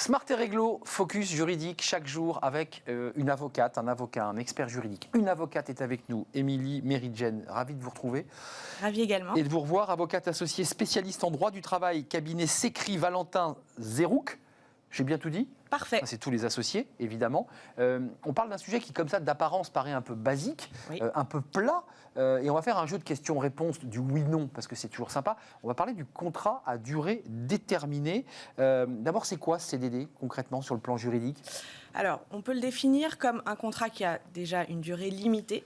Smart et Réglo, focus juridique chaque jour avec une avocate, un avocat, un expert juridique. Une avocate est avec nous, Émilie Méridjen, ravie de vous retrouver. Ravie également. Et de vous revoir, avocate associée spécialiste en droit du travail, cabinet Sécri Valentin Zerouk. J'ai bien tout dit ? Parfait. C'est tous les associés, évidemment. On parle d'un sujet qui, comme ça, d'apparence, paraît un peu basique, oui. Un peu plat. Et on va faire un jeu de questions-réponses, du oui-non, parce que c'est toujours sympa. On va parler du contrat à durée déterminée. D'abord, c'est quoi ce CDD, concrètement, sur le plan juridique ? Alors, on peut le définir comme un contrat qui a déjà une durée limitée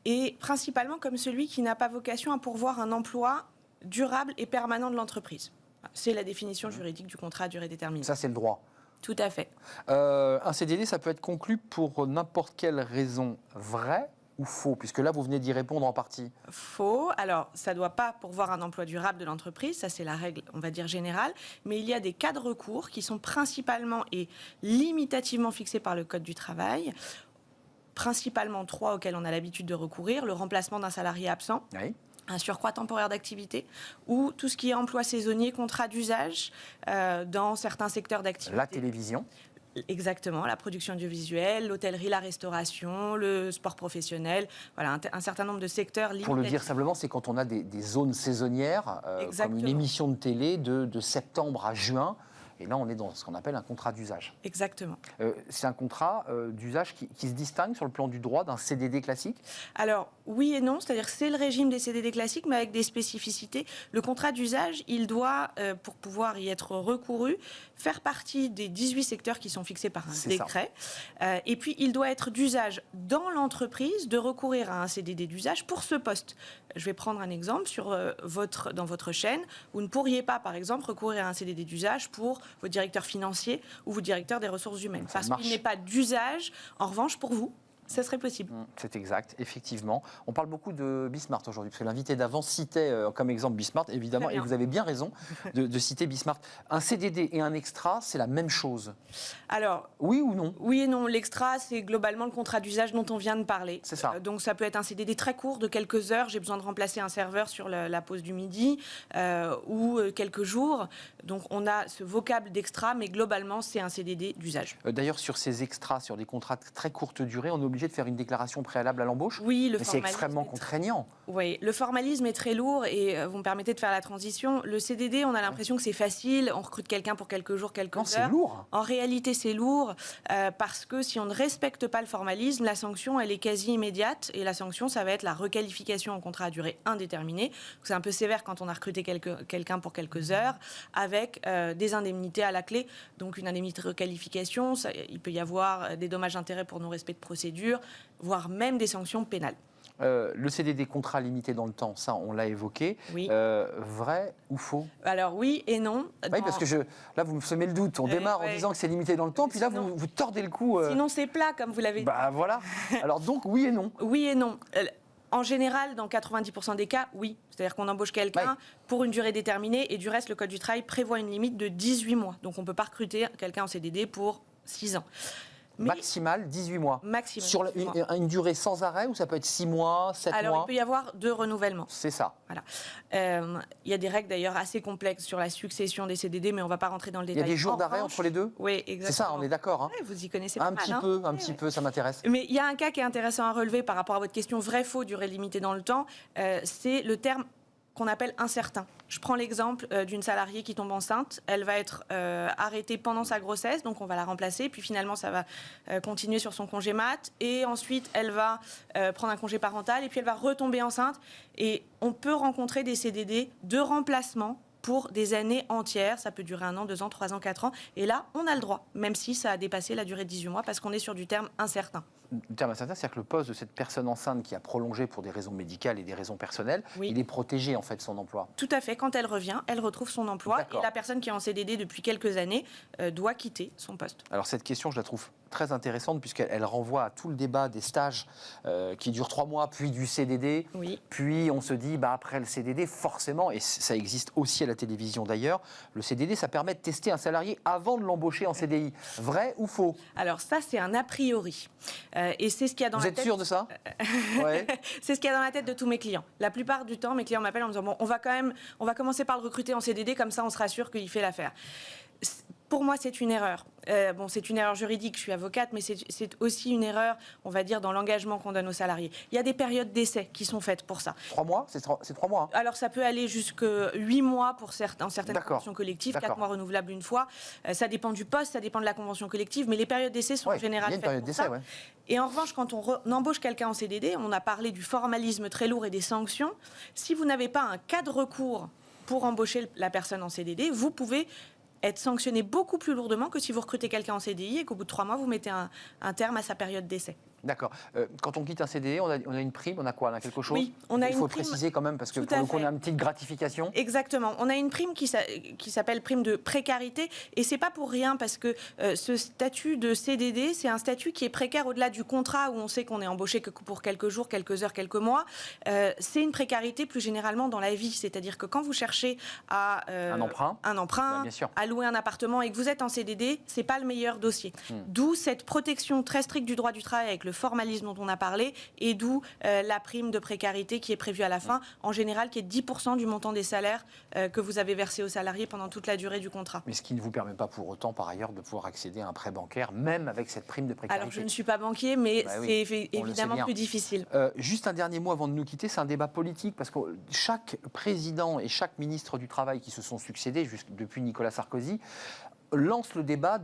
et principalement comme celui qui n'a pas vocation à pourvoir un emploi durable et permanent de l'entreprise. C'est la définition juridique du contrat à durée déterminée. Ça, c'est le droit. Tout à fait. Un CDD, ça peut être conclu pour n'importe quelle raison vraie ou faux, puisque là, vous venez d'y répondre en partie. Faux. Alors, ça ne doit pas pourvoir un emploi durable de l'entreprise, ça c'est la règle, on va dire, générale, mais il y a des cas de recours qui sont principalement et limitativement fixés par le Code du travail, principalement 3 auxquels on a l'habitude de recourir: le remplacement d'un salarié absent, Oui. un surcroît temporaire d'activité, ou tout ce qui est emploi saisonnier, contrat d'usage dans certains secteurs d'activité. La télévision. Exactement, la production audiovisuelle, l'hôtellerie, la restauration, le sport professionnel, voilà, un certain nombre de secteurs limitatifs. Pour le dire simplement, c'est quand on a des zones saisonnières, comme une émission de télé de septembre à juin. Et là, on est dans ce qu'on appelle un contrat d'usage. Exactement. C'est un contrat d'usage qui se distingue sur le plan du droit d'un CDD classique ? Alors, oui et non, c'est-à-dire que c'est le régime des CDD classiques, mais avec des spécificités. Le contrat d'usage, il doit, pour pouvoir y être recouru, faire partie des 18 secteurs qui sont fixés par un décret. Et puis, il doit être d'usage dans l'entreprise, de recourir à un CDD d'usage pour ce poste. Je vais prendre un exemple. Dans votre chaîne, vous ne pourriez pas, par exemple, recourir à un CDD d'usage pour votre directeur financier ou votre directeur des ressources humaines. Parce qu'il n'est pas d'usage. En revanche, pour vous, ça serait possible. C'est exact, effectivement. On parle beaucoup de Bismart aujourd'hui, parce que l'invité d'avant citait comme exemple Bismart, évidemment, et vous avez bien raison de citer Bismart. Un CDD et un extra, c'est la même chose. Alors, oui ou non ? Oui et non. L'extra, c'est globalement le contrat d'usage dont on vient de parler. C'est ça. Donc, ça peut être un CDD très court de quelques heures. J'ai besoin de remplacer un serveur sur la pause du midi ou quelques jours. Donc, on a ce vocable d'extra, mais globalement, c'est un CDD d'usage. D'ailleurs, sur ces extras, sur des contrats de très courte durée, on est obligé de faire une déclaration préalable à l'embauche. Oui, mais c'est extrêmement contraignant. Oui, le formalisme est très lourd et vous me permettez de faire la transition. Le CDD, on a l'impression que c'est facile, on recrute quelqu'un pour quelques jours, quelques heures. Non, c'est lourd. En réalité, c'est lourd parce que si on ne respecte pas le formalisme, la sanction, elle est quasi immédiate et la sanction, ça va être la requalification en contrat à durée indéterminée. C'est un peu sévère quand on a recruté quelqu'un pour quelques heures avec des indemnités à la clé. Donc une indemnité de requalification, il peut y avoir des dommages-intérêts pour non-respect de procédure, voire même des sanctions pénales. Le CDD contrat limité dans le temps, ça on l'a évoqué. Oui. Vrai ou faux ? Alors oui et non. Oui, parce que là vous me semez le doute. On démarre en disant que c'est limité dans le temps, puis là vous tordez le cou. Sinon c'est plat, comme vous l'avez dit. Bah voilà. Alors donc oui et non. Oui et non. En général, dans 90% des cas, oui. C'est-à-dire qu'on embauche quelqu'un pour une durée déterminée et du reste, le Code du travail prévoit une limite de 18 mois. Donc on ne peut pas recruter quelqu'un en CDD pour 6 ans. Mais maximal 18 mois. Maximum. Sur une durée sans arrêt ou ça peut être 6 mois, 7 mois ? Alors, il peut y avoir 2 renouvellements. C'est ça. Voilà. Il y a des règles d'ailleurs assez complexes sur la succession des CDD, mais on ne va pas rentrer dans le détail. Il y a des jours d'arrêt entre les deux ? Oui, exactement. C'est ça, on est d'accord. Hein. Ouais, vous y connaissez pas un petit peu, ça m'intéresse. Mais il y a un cas qui est intéressant à relever par rapport à votre question vrai-faux, durée limitée dans le temps. C'est le terme qu'on appelle incertain. Je prends l'exemple d'une salariée qui tombe enceinte. Elle va être arrêtée pendant sa grossesse, donc on va la remplacer. Puis finalement, ça va continuer sur son congé mat. Et ensuite, elle va prendre un congé parental. Et puis, elle va retomber enceinte. Et on peut rencontrer des CDD de remplacement pour des années entières. Ça peut durer 1 an, 2 ans, 3 ans, 4 ans. Et là, on a le droit, même si ça a dépassé la durée de 18 mois, parce qu'on est sur du terme incertain. Le terme incertain, c'est-à-dire que le poste de cette personne enceinte qui a prolongé pour des raisons médicales et des raisons personnelles, il est protégé, en fait, son emploi. Tout à fait. Quand elle revient, elle retrouve son emploi. D'accord. Et la personne qui est en CDD depuis quelques années doit quitter son poste. Alors, cette question, je la trouve très intéressante, puisqu'elle renvoie à tout le débat des stages qui durent 3 mois, puis du CDD. Oui. Puis, on se dit, après le CDD, forcément, et ça existe aussi à la télévision d'ailleurs, le CDD, ça permet de tester un salarié avant de l'embaucher en CDI. Vrai ou faux ? Alors ça, c'est un a priori. Et c'est ce qu'il y a dans Vous la êtes tête... sûr de ça ? Ouais. C'est ce qu'il y a dans la tête de tous mes clients. La plupart du temps, mes clients m'appellent en me disant, bon, on va commencer par le recruter en CDD, comme ça on sera sûr qu'il fait l'affaire. pour moi, c'est une erreur. Bon, c'est une erreur juridique, je suis avocate, mais c'est aussi une erreur, on va dire, dans l'engagement qu'on donne aux salariés. Il y a des périodes d'essai qui sont faites pour ça. 3 mois, c'est 3 mois. Hein. Alors, ça peut aller jusqu'à 8 mois pour certaines conventions collectives, 4 mois renouvelables une fois. Ça dépend du poste, ça dépend de la convention collective, mais les périodes d'essai sont en général faites pour ça. Ouais. Et en revanche, quand on embauche quelqu'un en CDD, on a parlé du formalisme très lourd et des sanctions. Si vous n'avez pas un cas de recours pour embaucher la personne en CDD, vous pouvez être sanctionné beaucoup plus lourdement que si vous recrutez quelqu'un en CDI et qu'au bout de 3 mois, vous mettez un terme à sa période d'essai. D'accord. Quand on quitte un CDD, on a une prime, on a quoi? On a quelque chose? Oui, on a une prime. Il faut préciser quand même, parce que pour le coup, on a une petite gratification. Exactement. On a une prime qui s'appelle prime de précarité. Et c'est pas pour rien, parce que ce statut de CDD, c'est un statut qui est précaire au-delà du contrat où on sait qu'on est embauché que pour quelques jours, quelques heures, quelques mois. C'est une précarité plus généralement dans la vie. C'est-à-dire que quand vous cherchez à un emprunt, bien sûr, à louer un appartement et que vous êtes en CDD, c'est pas le meilleur dossier. D'où cette protection très stricte du droit du travail avec le formalisme dont on a parlé, et d'où la prime de précarité qui est prévue à la fin, en général qui est 10% du montant des salaires que vous avez versé aux salariés pendant toute la durée du contrat. Mais ce qui ne vous permet pas pour autant, par ailleurs, de pouvoir accéder à un prêt bancaire, même avec cette prime de précarité. Alors, je ne suis pas banquier, mais c'est évidemment plus difficile. Juste un dernier mot avant de nous quitter, c'est un débat politique, parce que chaque président et chaque ministre du Travail qui se sont succédés, depuis Nicolas Sarkozy, lance le débat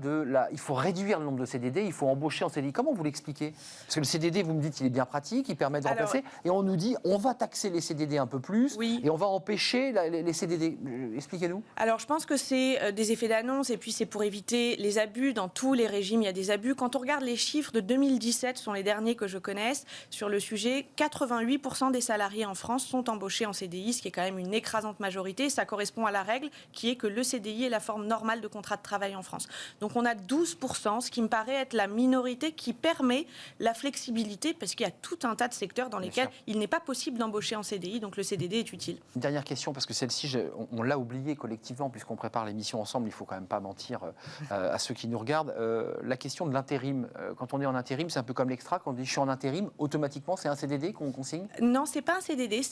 il faut réduire le nombre de CDD, il faut embaucher en CDI. Comment vous l'expliquez? Parce que le CDD, vous me dites, il est bien pratique, il permet de remplacer, et on nous dit, on va taxer les CDD un peu plus, et on va empêcher les CDD. Expliquez-nous. Alors, je pense que c'est des effets d'annonce, et puis c'est pour éviter les abus. Dans tous les régimes, il y a des abus. Quand on regarde les chiffres de 2017, ce sont les derniers que je connaisse, sur le sujet, 88% des salariés en France sont embauchés en CDI, ce qui est quand même une écrasante majorité. Ça correspond à la règle qui est que le CDI est la forme normale de contrat de travail en France. Donc on a 12%, ce qui me paraît être la minorité qui permet la flexibilité, parce qu'il y a tout un tas de secteurs dans lesquels il n'est pas possible d'embaucher en CDI, donc le CDD est utile. Une dernière question, parce que celle-ci, on l'a oubliée collectivement, puisqu'on prépare l'émission ensemble, il ne faut quand même pas mentir à ceux qui nous regardent. La question de l'intérim, quand on est en intérim, c'est un peu comme l'extra, quand on dit je suis en intérim, automatiquement c'est un CDD qu'on signe? Non, c'est pas un CDD,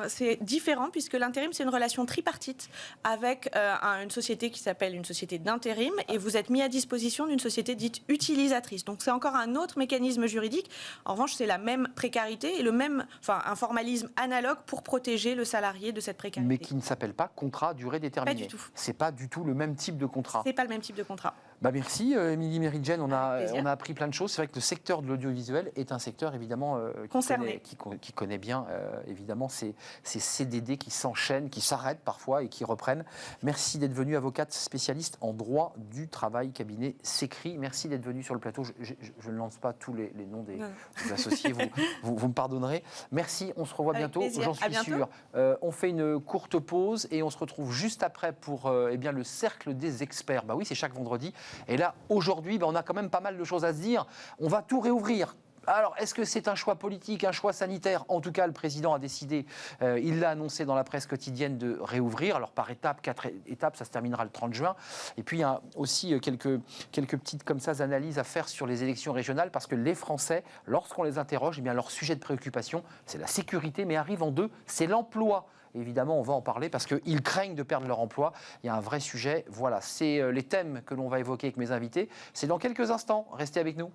c'est différent, puisque l'intérim c'est une relation tripartite avec une société qui s'appelle une société d'intérim, et vous êtes mis à disposition d'une société dite utilisatrice. Donc c'est encore un autre mécanisme juridique. En revanche, c'est la même précarité et un formalisme analogue pour protéger le salarié de cette précarité. Mais qui ne s'appelle pas contrat durée déterminée. Pas du tout. C'est pas du tout le même type de contrat. C'est pas le même type de contrat. Merci Émilie Meridjen, on a appris plein de choses. C'est vrai que le secteur de l'audiovisuel est un secteur évidemment concerné, qui connaît bien évidemment ces CDD qui s'enchaînent, qui s'arrêtent parfois et qui reprennent. Merci d'être venue, avocate spécialiste en droit du travail, cabinet Secri. Merci d'être venue sur le plateau. Je ne lance pas tous les noms des associés, vous me pardonnerez. Merci, on se revoit bientôt, j'en suis sûr. On fait une courte pause et on se retrouve juste après pour le cercle des experts. Bah oui, c'est chaque vendredi. Et là, aujourd'hui, on a quand même pas mal de choses à se dire. On va tout réouvrir. Alors, est-ce que c'est un choix politique, un choix sanitaire? En tout cas, le président a décidé, il l'a annoncé dans la presse quotidienne, de réouvrir. Alors, par étapes, 4 étapes, ça se terminera le 30 juin. Et puis, il y a aussi quelques petites analyses à faire sur les élections régionales, parce que les Français, lorsqu'on les interroge, leur sujet de préoccupation, c'est la sécurité, mais arrive en deux, c'est l'emploi. Évidemment, on va en parler parce qu'ils craignent de perdre leur emploi. Il y a un vrai sujet. Voilà, c'est les thèmes que l'on va évoquer avec mes invités. C'est dans quelques instants. Restez avec nous.